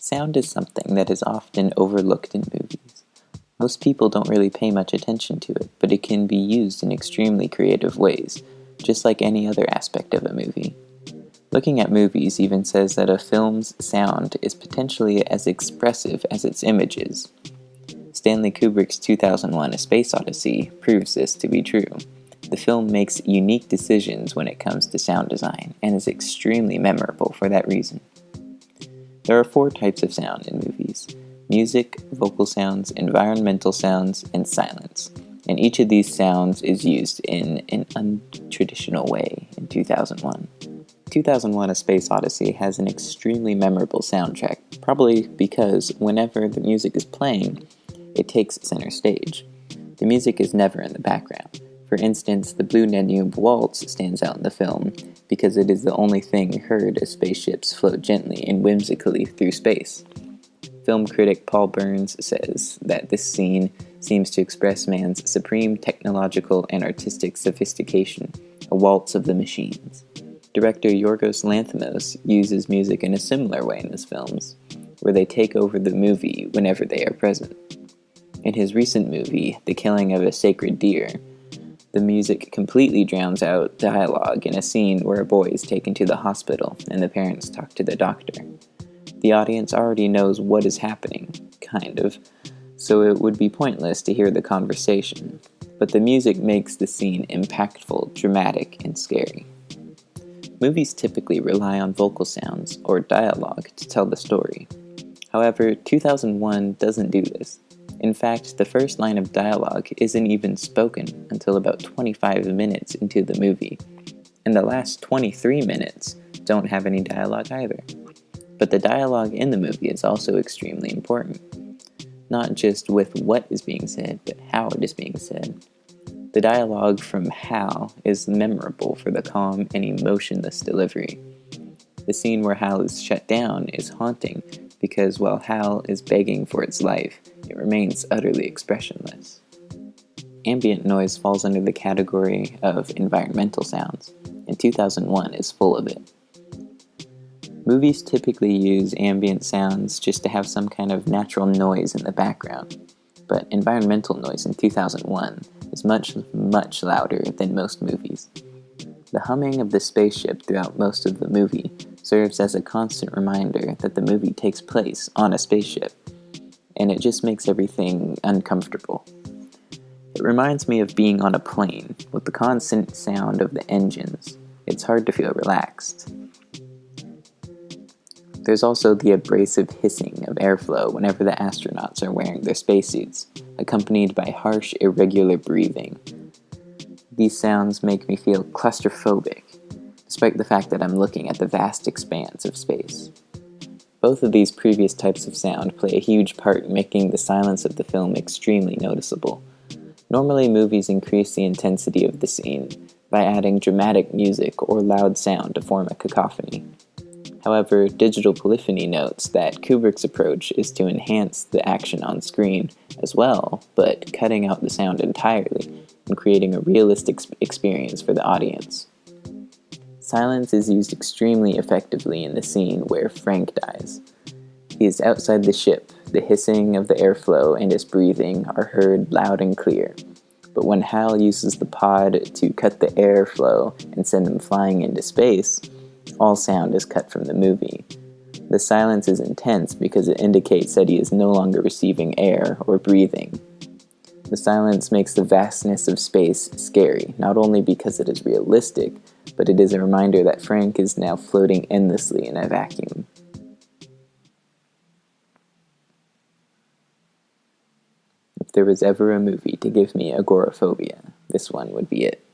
Sound is something that is often overlooked in movies. Most people don't really pay much attention to it, but it can be used in extremely creative ways, just like any other aspect of a movie. Looking at movies even says that a film's sound is potentially as expressive as its images. Stanley Kubrick's 2001: A Space Odyssey proves this to be true. The film makes unique decisions when it comes to sound design, and is extremely memorable for that reason. There are 4 types of sound in movies: music, vocal sounds, environmental sounds, and silence. And each of these sounds is used in an untraditional way in 2001. 2001: A Space Odyssey has an extremely memorable soundtrack, probably because whenever the music is playing, it takes center stage. The music is never in the background. For instance, the Blue Danube Waltz stands out in the film because it is the only thing heard as spaceships float gently and whimsically through space. Film critic Paul Burns says that this scene seems to express man's supreme technological and artistic sophistication, a waltz of the machines. Director Yorgos Lanthimos uses music in a similar way in his films, where they take over the movie whenever they are present. In his recent movie, The Killing of a Sacred Deer, the music completely drowns out dialogue in a scene where a boy is taken to the hospital and the parents talk to the doctor. The audience already knows what is happening, kind of, so it would be pointless to hear the conversation, but the music makes the scene impactful, dramatic, and scary. Movies typically rely on vocal sounds or dialogue to tell the story. However, 2001 doesn't do this. In fact, the first line of dialogue isn't even spoken until about 25 minutes into the movie, and the last 23 minutes don't have any dialogue either. But the dialogue in the movie is also extremely important, not just with what is being said, but how it is being said. The dialogue from Hal is memorable for the calm and emotionless delivery. The scene where Hal is shut down is haunting because while Hal is begging for its life, it remains utterly expressionless. Ambient noise falls under the category of environmental sounds, and 2001 is full of it. Movies typically use ambient sounds just to have some kind of natural noise in the background, but environmental noise in 2001 is much, much louder than most movies. The humming of the spaceship throughout most of the movie serves as a constant reminder that the movie takes place on a spaceship, and it just makes everything uncomfortable. It reminds me of being on a plane with the constant sound of the engines. It's hard to feel relaxed. There's also the abrasive hissing of airflow whenever the astronauts are wearing their spacesuits, accompanied by harsh, irregular breathing. These sounds make me feel claustrophobic, despite the fact that I'm looking at the vast expanse of space. Both of these previous types of sound play a huge part in making the silence of the film extremely noticeable. Normally, movies increase the intensity of the scene by adding dramatic music or loud sound to form a cacophony. However, Digital Polyphony notes that Kubrick's approach is to enhance the action on screen as well, but cutting out the sound entirely and creating a realistic experience for the audience. Silence is used extremely effectively in the scene where Frank dies. He is outside the ship. The hissing of the airflow and his breathing are heard loud and clear. But when Hal uses the pod to cut the airflow and send him flying into space, all sound is cut from the movie. The silence is intense because it indicates that he is no longer receiving air or breathing. The silence makes the vastness of space scary, not only because it is realistic, but it is a reminder that Frank is now floating endlessly in a vacuum. If there was ever a movie to give me agoraphobia, this one would be it.